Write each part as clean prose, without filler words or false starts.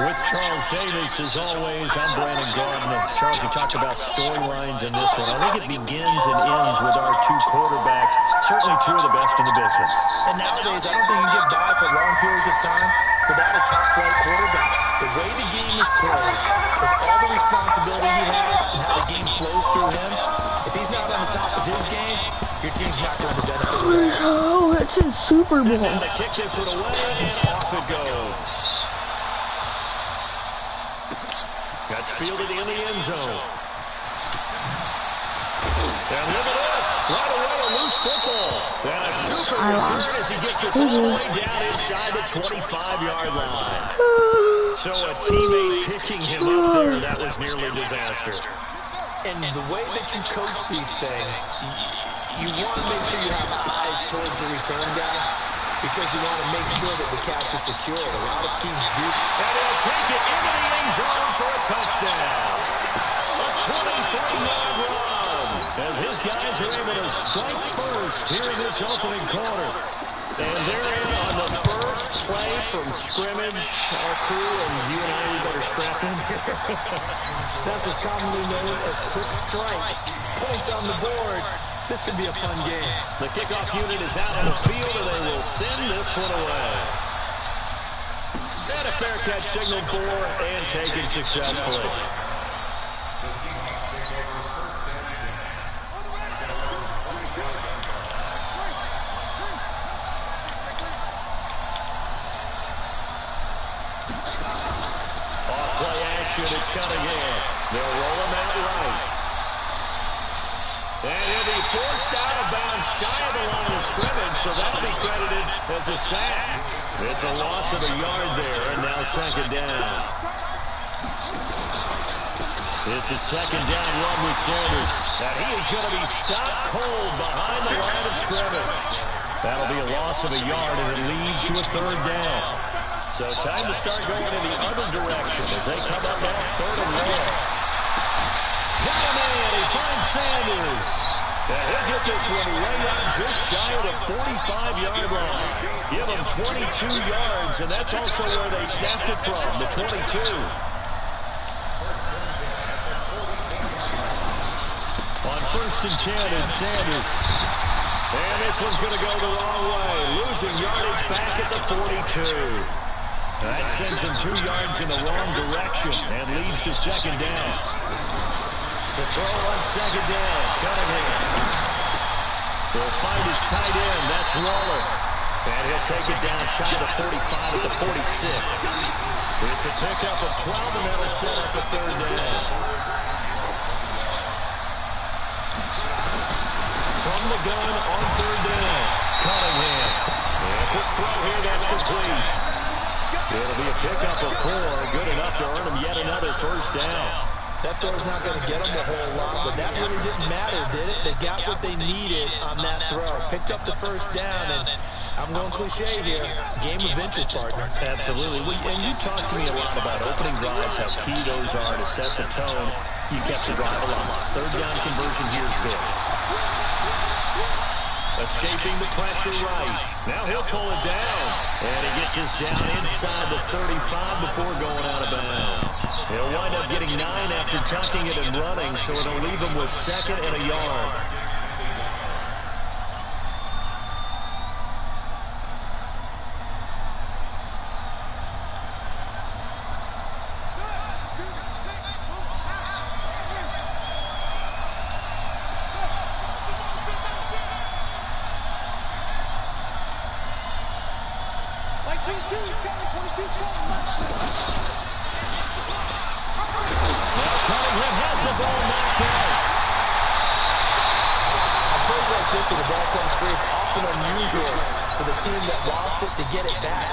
With Charles Davis, as always, I'm Brandon Gardner. Charles, you talked about storylines in this one. I think it begins and ends with our two quarterbacks, certainly two of the best in the business. And nowadays, I don't think you can get by for long periods of time without a top-flight quarterback. The way the game is played, with all the responsibility he has and how the game flows through him, if he's not on the top of his game, your team's not going to benefit at all. Oh, that's a Super Bowl. Now to kick this one away, and off it goes. That's fielded in the end zone. And look at this. Right away, a loose football. And a super return as he gets us all the way down inside the 25-yard line. So a teammate picking him up there, that was nearly a disaster. And the way that you coach these things, you want to make sure you have eyes towards the return guy, because you want to make sure that the catch is secure. A lot of teams do. And he'll take it into the end zone for a touchdown. A 23-yard run as his guys are able to strike first here in this opening quarter. And they're in on the first play from scrimmage. Our crew and you and I, we better strap in here. That's what's commonly known as quick strike. Points on the board. This could be a fun game. The kickoff unit is out on the field, and they will send this one away. And a fair catch signaled for and taken successfully. Off-play action, it's Cunningham. They'll roll him out right. And he'll be forced out of bounds shy of the line of scrimmage, so that'll be credited as a sack. It's a loss of a yard there, and now second down. It's a second down run with Sanders. And he is going to be stopped cold behind the line of scrimmage. That'll be a loss of a yard, and it leads to a third down. So time to start going in the other direction as they come up now third and long. Got him in. He finds Sanders. And he'll get this one way out just shy of the 45-yard line. Give him 22 yards, and that's also where they snapped it from, the 22. On first and 10, it's Sanders. And this one's going to go the wrong way, losing yardage back at the 42. That sends him 2 yards in the wrong direction and leads to second down. To throw on second down, Cunningham. He'll find his tight end, that's Waller. And he'll take it down shy of the 45 at the 46. It's a pickup of 12, and that'll set up a third down. From the gun on third down, Cunningham. And a quick throw here, that's complete. It'll be a pickup of 4, good enough to earn him yet another first down. That throw's not going to get them a whole lot, but that really didn't matter, did it? They got what they needed on that throw. Picked up the first down, and I'm going cliche here. Game of inches, partner. Absolutely. And you talked to me a lot about opening drives, how key those are to set the tone. You kept the drive alive. Third down conversion here is big. Escaping the pressure right. Now he'll pull it down. And he gets us down inside the 35 before going out of bounds. He'll wind up getting 9 after tucking it and running, so it'll leave him with second and a yard. When the ball comes free, it's often unusual for the team that lost it to get it back,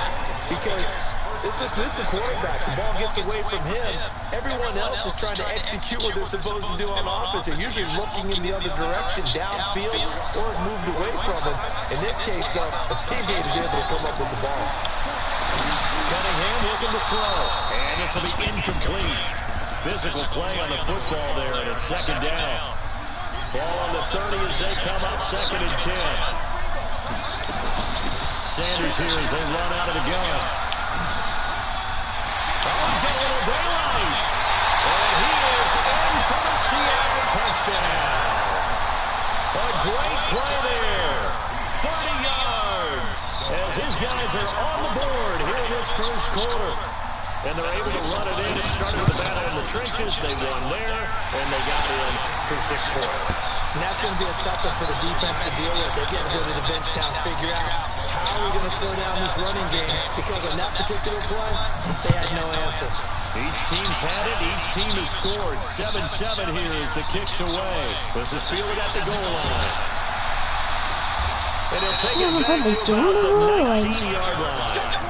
because this is the quarterback. The ball gets away from him. Everyone else is trying to execute what they're supposed to do on offense. They're usually looking in the other direction, downfield, or moved away from it. In this case, though, a teammate is able to come up with the ball. Cunningham looking to throw, and this will be incomplete. Physical play on the football there, and it's second down. Ball on the 30 as they come up second and 10. Sanders here as they run out of the gun. he's got a little daylight. And he is in for the Seattle touchdown. A great play there. 30 yards as his guys are on the board here in this first quarter. And they're able to run it in. It started with the battle in the trenches. They won there, and they got in for 6 points. And that's going to be a tough one for the defense to deal with. They've got to go to the bench now and figure out how are we going to slow down this running game, because on that particular play, they had no answer. Each team's had it. Each team has scored. 7-7 here as the kick's away. This is fielded at the goal line. And he'll take it back to about the 19-yard line.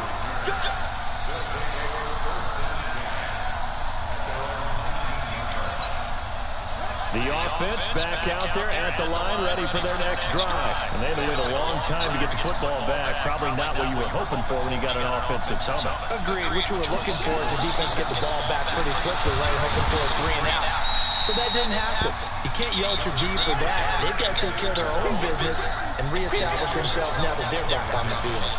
The offense back out there at the line, ready for their next drive. And they had to wait a long time to get the football back. Probably not what you were hoping for when you got an offense that's humming. Agreed. What you were looking for is the defense get the ball back pretty quickly, right? Hoping for a 3-and-out. So that didn't happen. You can't yell at your D for that. They've got to take care of their own business and reestablish themselves now that they're back on the field.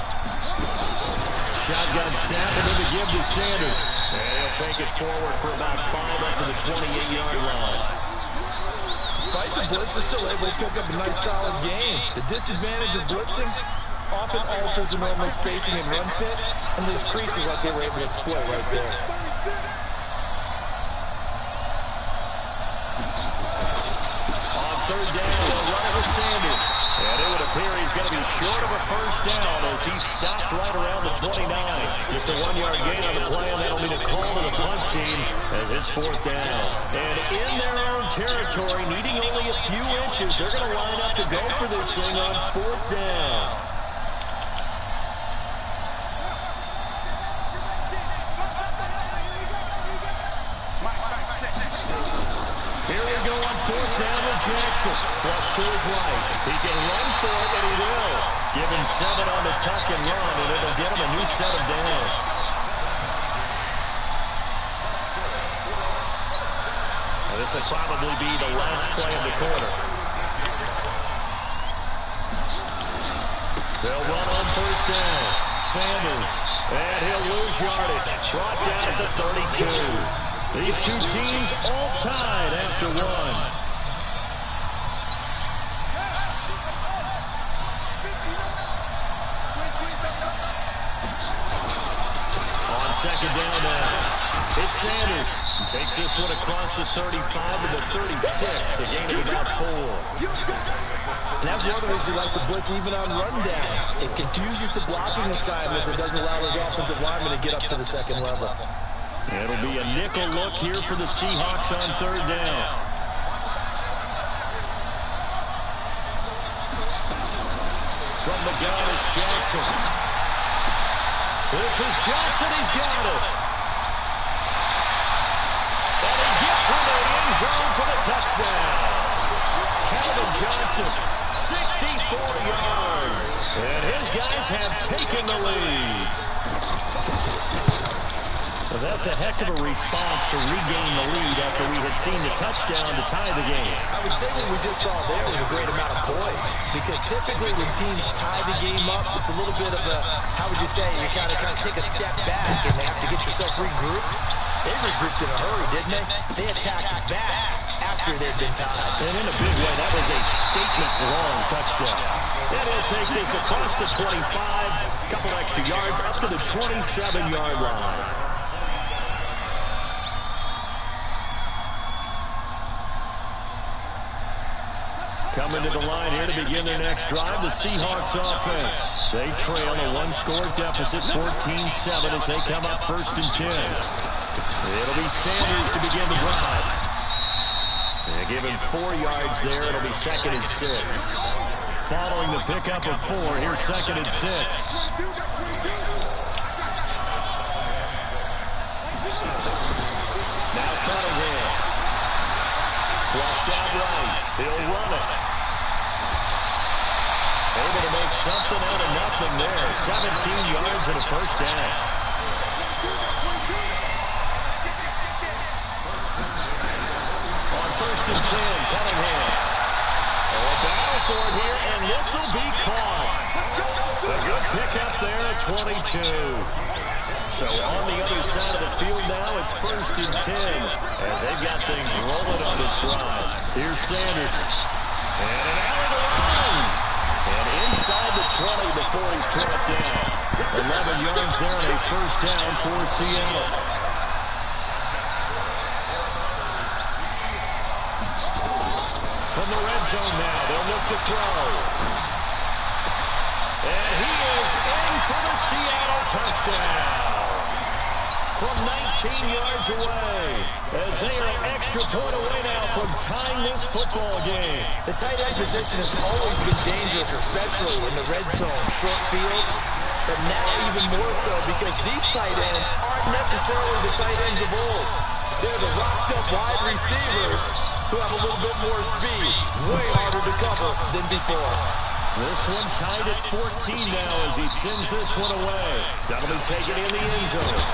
Shotgun snap into the give to Sanders. And he'll take it forward for about 5 up to the 28-yard line. Despite the blitz, they're still able to pick up a nice, solid game. The disadvantage of blitzing often alters the normal spacing and run fits and leaves creases like they were able to exploit right there. On third down, they'll run it with Sanders. And it would appear he's going to be short of a first down as he stopped right around the 29. Just a 1-yard gain on the play, and that'll be the call to the punt team as it's 4th down. And in their own territory, needing only a few inches, they're going to line up to go for this thing on 4th down. Here we go on 4th down with Jackson. Flush to his right. He can run for it, and he will. Give him 7 on the tuck and run, and it'll get him a new set of downs. Now, this will probably be the last play of the quarter. They'll run on 1st down. Sanders, and he'll lose yardage. Brought down at the 32. These two teams all tied after 1. On 2nd down now, it's Sanders. He takes this one across the 35 to the 36, a gain of about 4. And that's one of the reasons you like to blitz even on run downs. It confuses the blocking assignments. It doesn't allow those offensive linemen to get up to the 2nd level. It'll be a nickel look here for the Seahawks on 3rd down. From the gun, it's Jackson. This is Johnson. He's got it. And he gets into the end zone for the touchdown. Calvin Johnson, 64 yards. And his guys have taken the lead. Well, that's a heck of a response to regain the lead after we had seen the touchdown to tie the game. I would say what we just saw there was a great amount of poise, because typically when teams tie the game up, it's a little bit of a, how would you say, you kind of take a step back and they have to get yourself regrouped. They regrouped in a hurry, didn't they? They attacked back after they'd been tied. And in a big way, that was a statement-long touchdown. And he'll take this across the 25, a couple extra yards, up to the 27-yard line. Coming to the line here to begin their next drive, the Seahawks offense. They trail a 1-score deficit, 14-7, as they come up 1st and 10. It'll be Sanders to begin the drive. They give him 4 yards there. It'll be 2nd and 6. Following the pickup of 4, here's 2nd and 6. Now Cunningham. Flushed out right. He'll run it. Able to make something out of nothing there. 17 yards and a 1st down. On 1st and 10, Cunningham. A battle for it here, and this will be caught. A good pickup there at 22. So on the other side of the field now, it's 1st and 10 as they've got things rolling on this drive. Here's Sanders. And an alley to run. And inside the 20 before he's brought down. 11 yards there on a 1st down for Seattle. From the red zone now, they'll look to throw. And he is in for the Seattle touchdown. From 19 yards away, as they are an extra point away now from tying this football game. The tight end position has always been dangerous, especially in the red zone, short field, but now even more so because these tight ends aren't necessarily the tight ends of old. They're the rocked-up wide receivers who have a little bit more speed, way harder to cover than before. This one tied at 14 now as he sends this one away. That'll be taken in the end zone.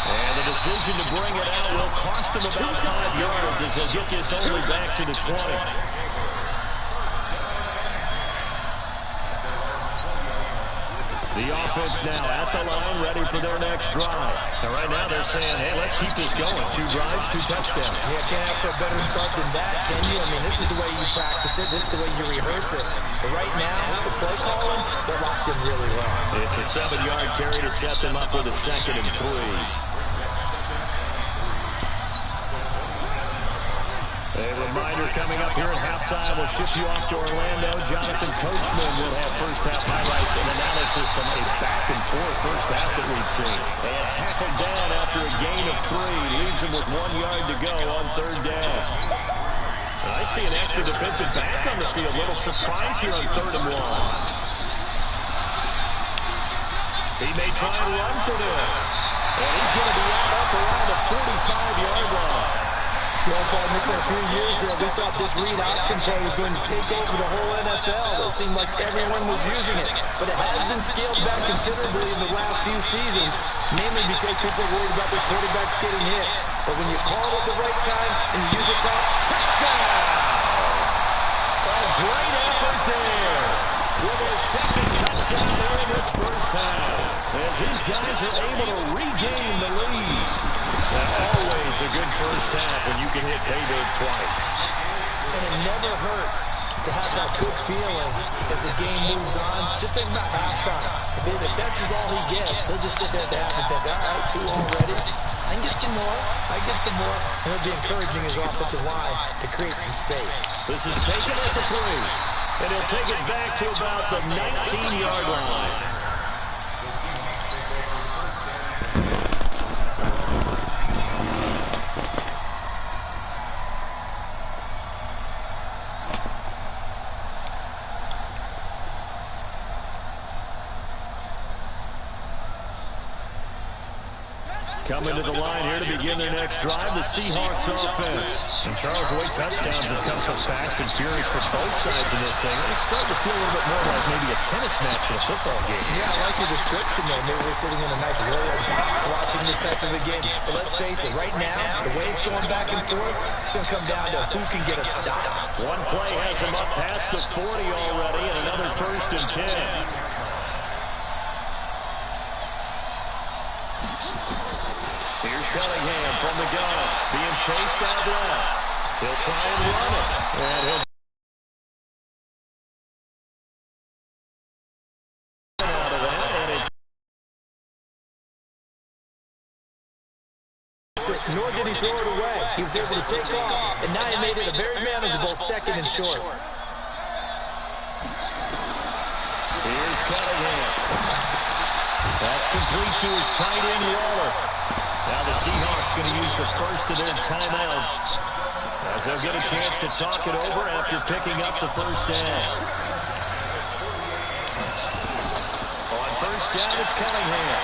And the decision to bring it out will cost him about 5 yards as he'll get this only back to the 20. The offense now at the line, ready for their next drive. And right now they're saying, hey, let's keep this going. 2 drives, 2 touchdowns. Yeah, can't ask for a better start than that, can you? I mean, this is the way you practice it. This is the way you rehearse it. But right now, the play calling, they're locked in really well. It's a 7-yard carry to set them up with a 2nd and 3. A reminder coming up here at halftime. We'll ship you off to Orlando. Jonathan Coachman will have first-half highlights and analysis from a back-and-forth first half that we've seen. And tackled down after a gain of 3. Leaves him with 1 yard to go on 3rd down. And I see an extra defensive back on the field. Little surprise here on 3rd and 1. He may try and run for this. And he's going to be out up around the 45-yard line. Well, partner, for a few years there, we thought this read option play was going to take over the whole NFL. It seemed like everyone was using it. But it has been scaled back considerably in the last few seasons, mainly because people are worried about their quarterbacks getting hit. But when you call it at the right time and you use it properly, touchdown! A great effort there with a 2nd touchdown there in this first half, as these guys are able to regain the lead. Always a good first half when you can hit pay dirt twice. And it never hurts to have that good feeling as the game moves on. Just think about halftime. If that's all he gets, he'll just sit there at the half and think, all right, 2 already. I can get some more. I get some more. And he'll be encouraging his offensive line to create some space. This is taken at the 3. And he'll take it back to about the 19-yard line. Coming to the line here to begin their next drive, the Seahawks offense. And Charles, the way touchdowns have come so fast and furious for both sides in this thing, it's starting to feel a little bit more like maybe a tennis match in a football game. Yeah, I like your description there. Maybe we're sitting in a nice royal box watching this type of a game. But let's face it, right now, the way it's going back and forth, it's going to come down to who can get a stop. One play has him up past the 40 already, and another 1st and 10. Here's Cunningham from the gun, being chased out left. He'll try and run it. And he'll out of that, and it's nor did he throw it away. He was able to take off, and now he made it a very manageable 2nd and short. Here's Cunningham. That's complete to his tight end, Waller. Now the Seahawks going to use the first of their timeouts as they'll get a chance to talk it over after picking up the 1st down. On 1st down, it's Cunningham.